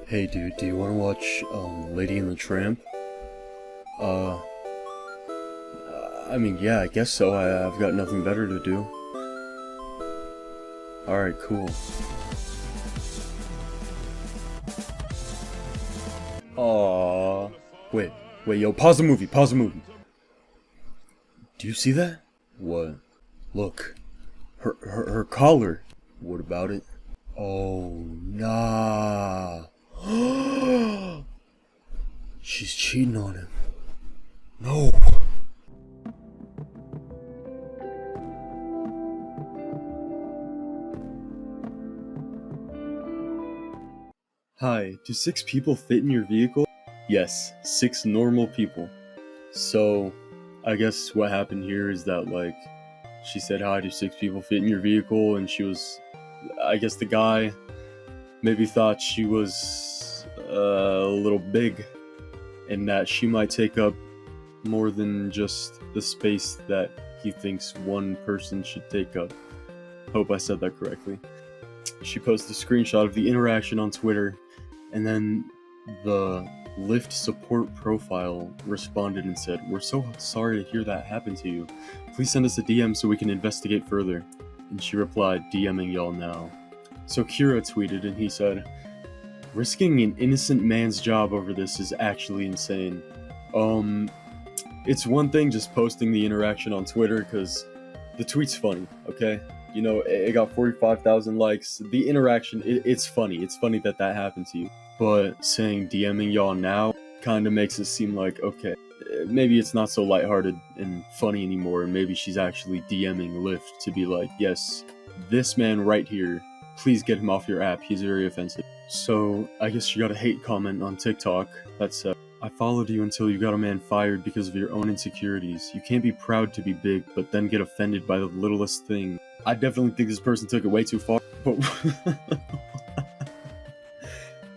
Hey dude, do you want to watch Lady and the Tramp? Uh, yeah, I guess so. I've got nothing better to do. Alright, cool. Aww. Wait, yo, pause the movie. Do you see that? What? Look. Her collar. What about it? Oh, nah. She's cheating on him. No. Hi, do 6 people fit in your vehicle? Yes, 6 normal people. So, I guess what happened here is that, like, she said, hi, do 6 people fit in your vehicle? And I guess the guy maybe thought she was a little big, and that she might take up more than just the space that he thinks one person should take up. Hope I said that correctly. She posted a screenshot of the interaction on Twitter, and then the Lyft support profile responded and said, "We're so sorry to hear that happened to you. Please send us a DM so we can investigate further." And she replied, "DMing y'all now." So Kira tweeted and he said, "Risking an innocent man's job over this is actually insane. It's one thing just posting the interaction on Twitter because the tweet's funny, okay? You know, it got 45,000 likes. The interaction, it's funny. It's funny that happened to you. But saying DMing y'all now kind of makes it seem like, okay, maybe it's not so lighthearted and funny anymore, and maybe she's actually DMing Lyft to be like, yes, this man right here, please get him off your app, he's very offensive." So, I guess she got a hate comment on TikTok that said, "I followed you until you got a man fired because of your own insecurities. You can't be proud to be big, but then get offended by the littlest thing." I definitely think this person took it way too far, but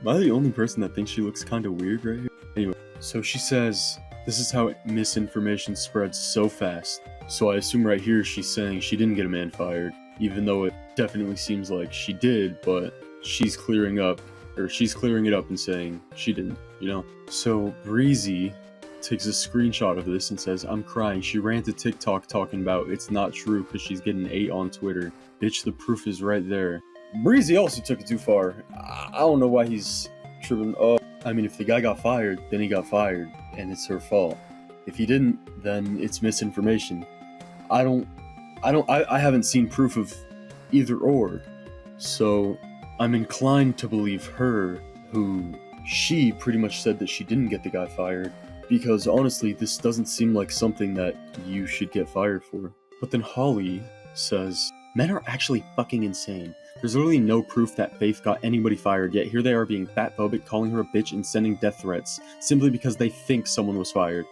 am I the only person that thinks she looks kind of weird right here? Anyway, so she says, "This is how misinformation spreads so fast." So I assume right here she's saying she didn't get a man fired, even though it definitely seems like she did, but she's clearing it up and saying she didn't, you know? So Breezy takes a screenshot of this and says, "I'm crying. She ran to TikTok talking about it's not true because she's getting 8 on Twitter. Bitch, the proof is right there." Breezy also took it too far. I don't know why he's tripping. I mean, if the guy got fired, then he got fired, and it's her fault. If he didn't, then it's misinformation. I haven't seen proof of either or. So I'm inclined to believe her, who she pretty much said that she didn't get the guy fired, because honestly, this doesn't seem like something that you should get fired for. But then Holly says, "Men are actually fucking insane. There's literally no proof that Faith got anybody fired, yet here they are being fatphobic, calling her a bitch, and sending death threats, simply because they think someone was fired."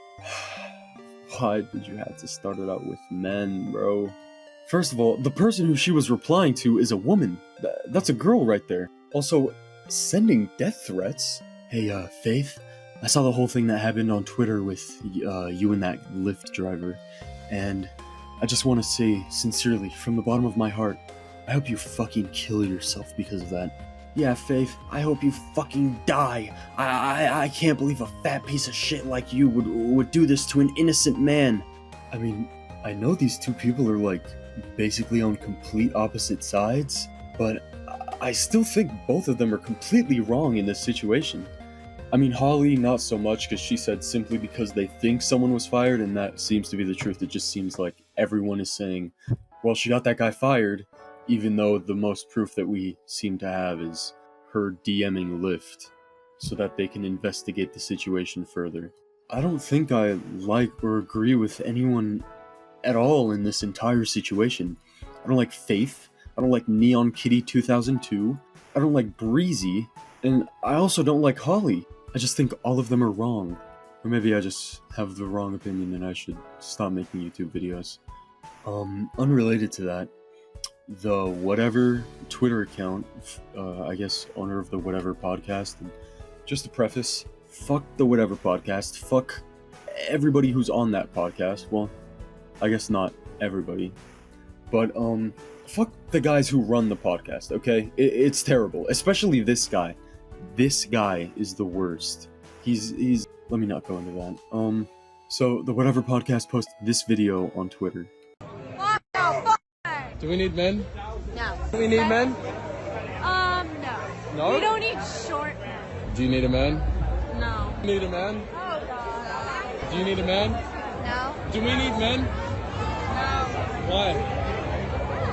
Why did you have to start it out with men, bro? First of all, the person who she was replying to is a woman. That's a girl right there. Also, sending death threats? Hey, Faith, I saw the whole thing that happened on Twitter with you and that Lyft driver, and I just want to say, sincerely, from the bottom of my heart, I hope you fucking kill yourself because of that. Yeah, Faith, I hope you fucking die. I can't believe a fat piece of shit like you would do this to an innocent man. I mean, I know these two people are, like, basically on complete opposite sides, but I still think both of them are completely wrong in this situation. I mean, Holly, not so much, because she said simply because they think someone was fired, and that seems to be the truth. It just seems like everyone is saying, well, she got that guy fired, even though the most proof that we seem to have is her DMing Lyft so that they can investigate the situation further. I don't think I like or agree with anyone at all in this entire situation. I don't like Faith. I don't like Neon Kitty 2002. I don't like Breezy. And I also don't like Holly. I just think all of them are wrong. Or maybe I just have the wrong opinion and I should stop making YouTube videos. Unrelated to that, the Whatever Twitter account, I guess owner of the Whatever podcast, and just to preface, fuck the Whatever podcast, fuck everybody who's on that podcast. Well, I guess not everybody, but fuck the guys who run the podcast, okay? It's terrible, especially this guy. This guy is the worst. He's let me not go into that. So the Whatever Podcast posted this video on Twitter. Do we need men? No. Do we need men? No. No? We don't need short men. Do you need a man? No. Do you need a man? Oh, God. Do you need a man? No. Do we need men? No. Why?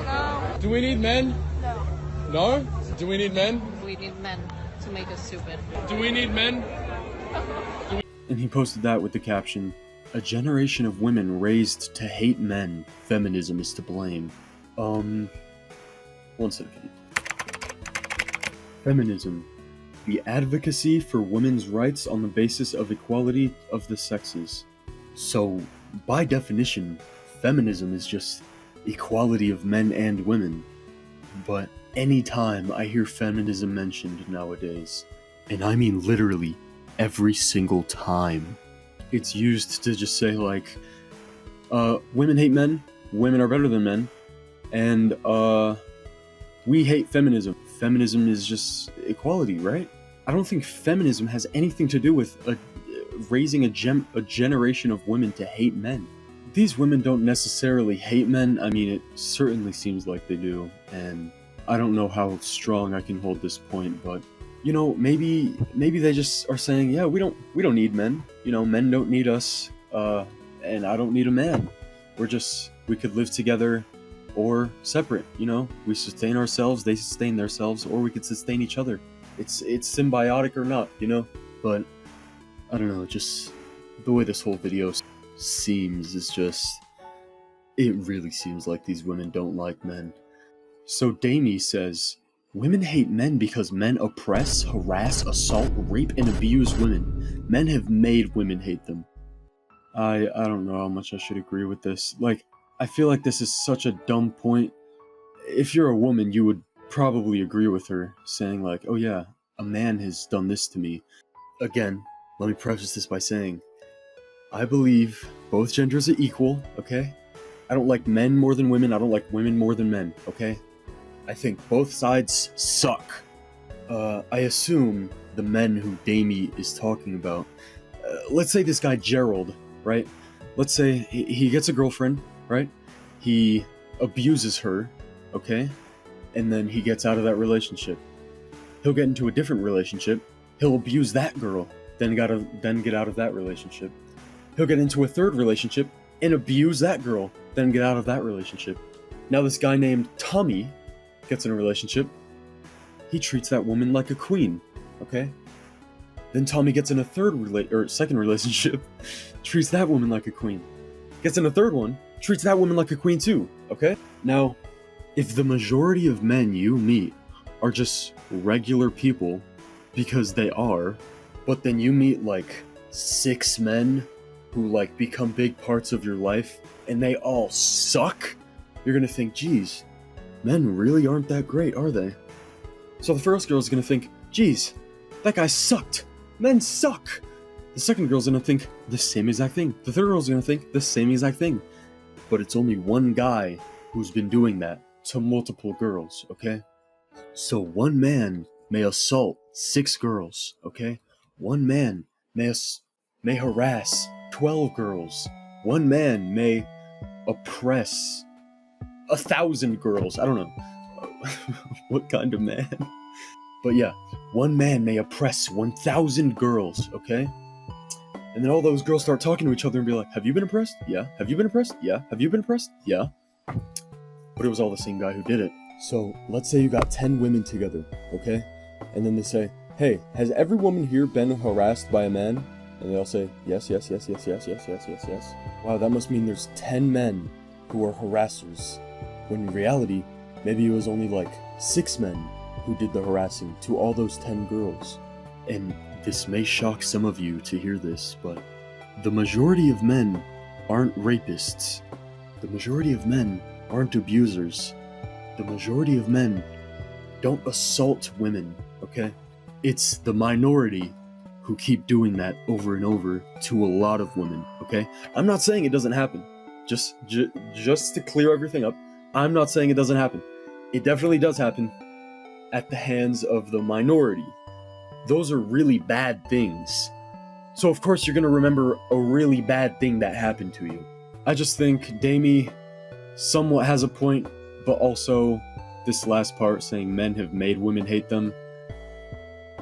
No. Do we need men? No. No? Do we need men? We need men to make us stupid. Do we need men? And he posted that with the caption, "A generation of women raised to hate men. Feminism is to blame." One second. Feminism. The advocacy for women's rights on the basis of equality of the sexes. So, by definition, feminism is just equality of men and women. But anytime I hear feminism mentioned nowadays, and I mean literally every single time, it's used to just say like, women hate men, women are better than men, and we hate feminism. Feminism is just equality, right? I don't think feminism has anything to do with raising a generation of women to hate men. These women don't necessarily hate men. I mean, it certainly seems like they do, and I don't know how strong I can hold this point, but you know, maybe they just are saying, yeah, we don't need men. You know, men don't need us, and I don't need a man. We could live together or separate, you know? We sustain ourselves, they sustain themselves, or we could sustain each other. It's symbiotic or not, you know? But I don't know, just the way this whole video seems is just, it really seems like these women don't like men. So Damie says, women hate men because men oppress, harass, assault, rape, and abuse women. Men have made women hate them. I don't know how much I should agree with this. Like, I feel like this is such a dumb point. If you're a woman, you would probably agree with her, saying like, oh yeah, a man has done this to me. Again, let me preface this by saying, I believe both genders are equal, okay? I don't like men more than women, I don't like women more than men, okay? I think both sides suck. I assume the men who Damie is talking about, let's say this guy Gerald, right? Let's say he gets a girlfriend, right? He abuses her, okay? And then he gets out of that relationship. He'll get into a different relationship. He'll abuse that girl, then get out of that relationship. He'll get into a third relationship and abuse that girl, then get out of that relationship. Now this guy named Tommy gets in a relationship. He treats that woman like a queen, okay? Then Tommy gets in a second relationship, treats that woman like a queen. Gets in a third one, treats that woman like a queen too, okay? Now, if the majority of men you meet are just regular people, because they are, but then you meet like 6 men who like become big parts of your life, and they all suck, you're gonna think, geez, men really aren't that great, are they? So the first girl's gonna think, geez, that guy sucked. Men suck. The second girl's gonna think the same exact thing. The third girl's gonna think the same exact thing. But it's only one guy who's been doing that to multiple girls, okay? So one man may assault 6 girls, okay? One man may harass 12 girls. One man may oppress 1,000 girls. I don't know what kind of man. But yeah, one man may oppress 1,000 girls, okay? And then all those girls start talking to each other and be like, have you been oppressed? Yeah. Have you been oppressed? Yeah. Have you been oppressed? Yeah. But it was all the same guy who did it. So let's say you got 10 women together, okay? And then they say, hey, has every woman here been harassed by a man? And they all say, yes, yes, yes, yes, yes, yes, yes, yes, yes. Wow, that must mean there's 10 men who are harassers. When in reality, maybe it was only like 6 men who did the harassing to all those 10 girls. And this may shock some of you to hear this, but the majority of men aren't rapists. The majority of men aren't abusers. The majority of men don't assault women, okay? It's the minority who keep doing that over and over to a lot of women, okay? I'm not saying it doesn't happen. Just to clear everything up, I'm not saying it doesn't happen. It definitely does happen at the hands of the minority. those are really bad things. So of course you're gonna remember a really bad thing that happened to you. I just think Damie somewhat has a point, but also this last part saying men have made women hate them.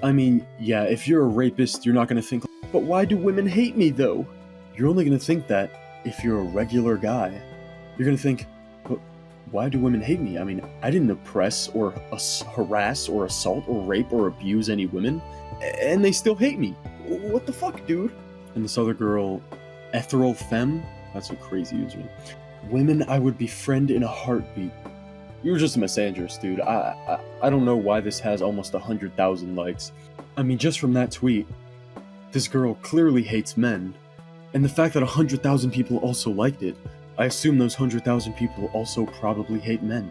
I mean, yeah, if you're a rapist, you're not gonna think, but why do women hate me though? You're only gonna think that if you're a regular guy. You're gonna think, but why do women hate me? I mean, I didn't oppress or harass or assault or rape or abuse any women, and they still hate me. What the fuck, dude? And this other girl, Ethereal Femme, that's a crazy username. Women I would befriend in a heartbeat. You were just a misandrist, dude. I don't know why this has almost 100,000 likes. I mean, just from that tweet, this girl clearly hates men. And the fact that 100,000 people also liked it, I assume those 100,000 people also probably hate men.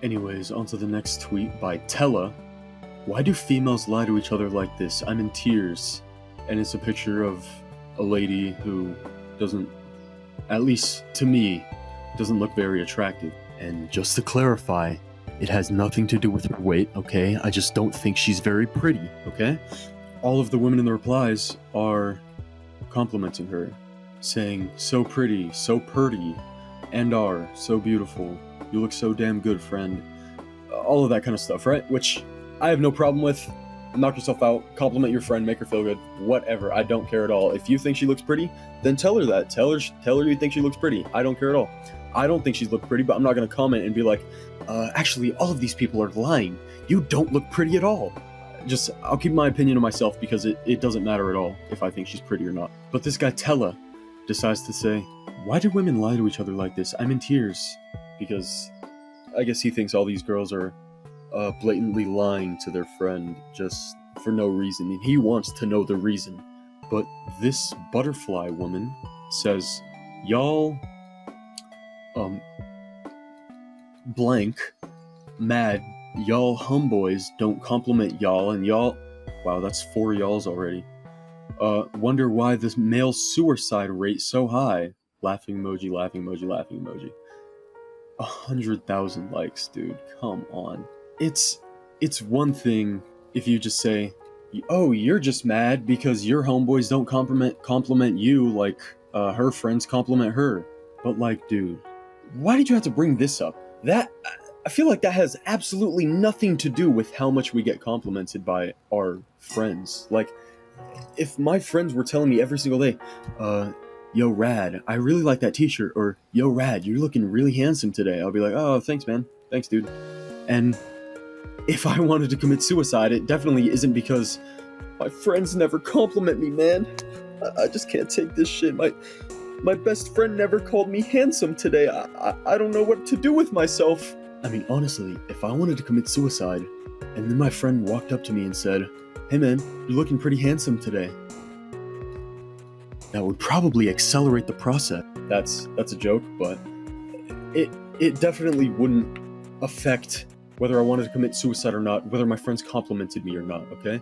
Anyways, on to the next tweet by Tella. Why do females lie to each other like this? I'm in tears. And it's a picture of a lady who doesn't, at least to me, doesn't look very attractive. And just to clarify, it has nothing to do with her weight, okay? I just don't think she's very pretty, okay? All of the women in the replies are complimenting her, saying, so pretty, so purty, and are so beautiful. You look so damn good, friend. All of that kind of stuff, right? Which I have no problem with. Knock yourself out, compliment your friend, make her feel good, whatever. I don't care at all. If you think she looks pretty, then tell her that. Tell her you think she looks pretty. I don't care at all. I don't think she's looked pretty, but I'm not going to comment and be like, actually, all of these people are lying. You don't look pretty at all. I'll keep my opinion to myself because it doesn't matter at all if I think she's pretty or not. But this guy, Tella, decides to say, why do women lie to each other like this? I'm in tears. Because I guess he thinks all these girls are blatantly lying to their friend just for no reason, and he wants to know the reason. But this butterfly woman says, y'all, blank, mad, y'all homeboys don't compliment y'all, and y'all, wow, that's 4 y'alls already, wonder why this male suicide rate so high. Laughing emoji, laughing emoji, laughing emoji. 100,000 likes, dude, come on. It's one thing if you just say, oh, you're just mad because your homeboys don't compliment you like her friends compliment her. But like, dude, why did you have to bring this up? I feel like that has absolutely nothing to do with how much we get complimented by our friends. Like, if my friends were telling me every single day, yo, Rad, I really like that t-shirt, or yo, Rad, you're looking really handsome today, I'll be like, oh, thanks, man. Thanks, dude. And if I wanted to commit suicide, it definitely isn't because my friends never compliment me, man. I just can't take this shit. My best friend never called me handsome today. I don't know what to do with myself. I mean, honestly, if I wanted to commit suicide, and then my friend walked up to me and said, hey man, you're looking pretty handsome today, that would probably accelerate the process. That's a joke, but it definitely wouldn't affect whether I wanted to commit suicide or not, whether my friends complimented me or not, okay?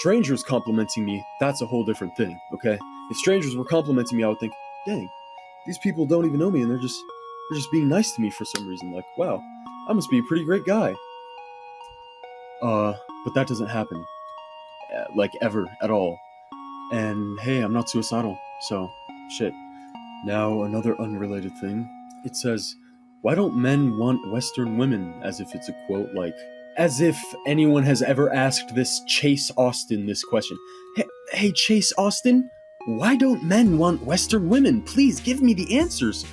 Strangers complimenting me, that's a whole different thing, okay? If strangers were complimenting me, I would think, dang, these people don't even know me and they're just being nice to me for some reason. Like, wow, I must be a pretty great guy. But that doesn't happen. Like, ever, at all. And hey, I'm not suicidal, so, shit. Now, another unrelated thing. It says, why don't men want Western women? As if it's a quote, like, as if anyone has ever asked this Chase Austin this question. Hey, Chase Austin, why don't men want Western women? Please give me the answers.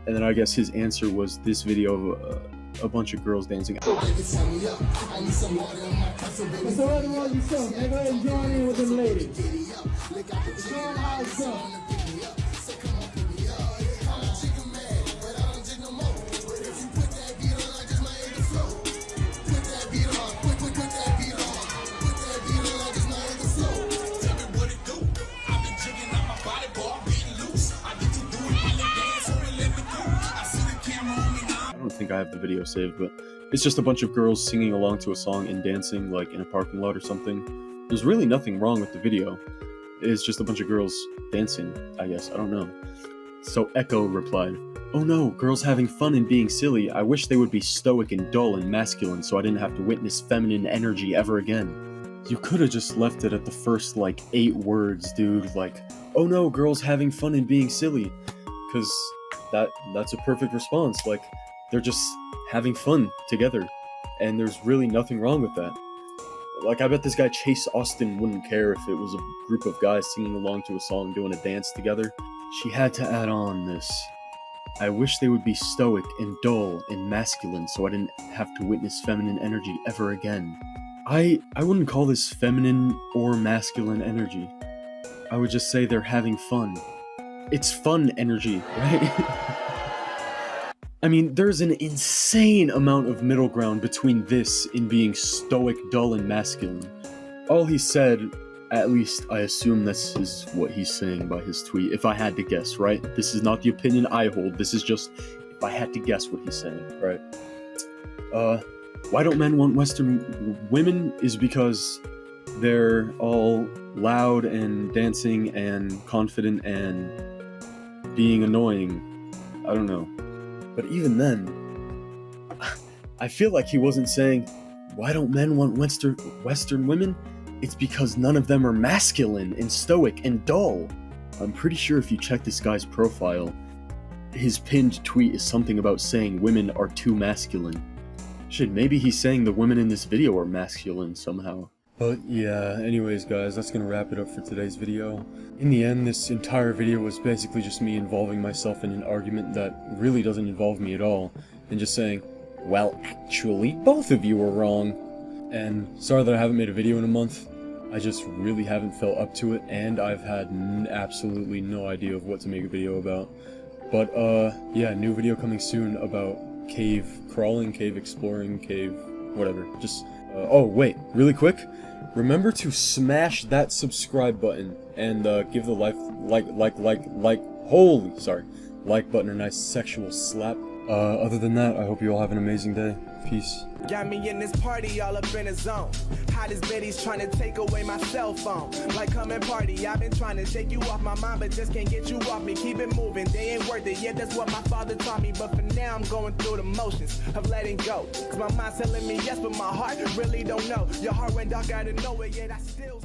And then I guess his answer was this video of a bunch of girls dancing. So what all you so? Go ahead and join in with them ladies. Show them how it's done. I don't think I have the video saved, but it's just a bunch of girls singing along to a song and dancing like in a parking lot or something. There's really nothing wrong with the video. It's just a bunch of girls dancing, I guess. I don't know. So Echo replied, oh no, girls having fun and being silly. I wish they would be stoic and dull and masculine so I didn't have to witness feminine energy ever again. You could have just left it at the first, like, 8 words, dude. Like, oh no, girls having fun and being silly. Because that's a perfect response. Like, they're just having fun together. And there's really nothing wrong with that. Like, I bet this guy Chase Austin wouldn't care if it was a group of guys singing along to a song, doing a dance together. She had to add on this. I wish they would be stoic and dull and masculine so I didn't have to witness feminine energy ever again. I wouldn't call this feminine or masculine energy. I would just say they're having fun. It's fun energy, right? I mean, there's an insane amount of middle ground between this and being stoic, dull, and masculine. All he said, at least I assume this is what he's saying by his tweet, if I had to guess, right? This is not the opinion I hold, this is just if I had to guess what he's saying, right? Why don't men want Western women is because they're all loud and dancing and confident and being annoying. I don't know. But even then, I feel like he wasn't saying, why don't men want Western women? It's because none of them are masculine and stoic and dull. I'm pretty sure if you check this guy's profile, his pinned tweet is something about saying women are too masculine. Shit, maybe he's saying the women in this video are masculine somehow. But yeah, anyways guys, that's gonna wrap it up for today's video. In the end, this entire video was basically just me involving myself in an argument that really doesn't involve me at all, and just saying, well, actually, both of you were wrong. And sorry that I haven't made a video in a month. I just really haven't felt up to it, and I've had absolutely no idea of what to make a video about. But yeah, new video coming soon about cave crawling, cave exploring, cave whatever. Just oh wait, really quick, remember to smash that subscribe button and give the like button a nice sexual slap. Other than that, I hope you all have an amazing day. Peace. Got me in this party all up in a zone. Hottest Betty's trying to take away my cell phone. Like, come and party, I've been trying to shake you off my mind, but just can't get you off me. Keep it moving, they ain't worth it. Yeah, that's what my father taught me, but for now I'm going through the motions of letting go. Cause my mind's telling me yes, but my heart really don't know. Your heart went dark out of nowhere, yet I still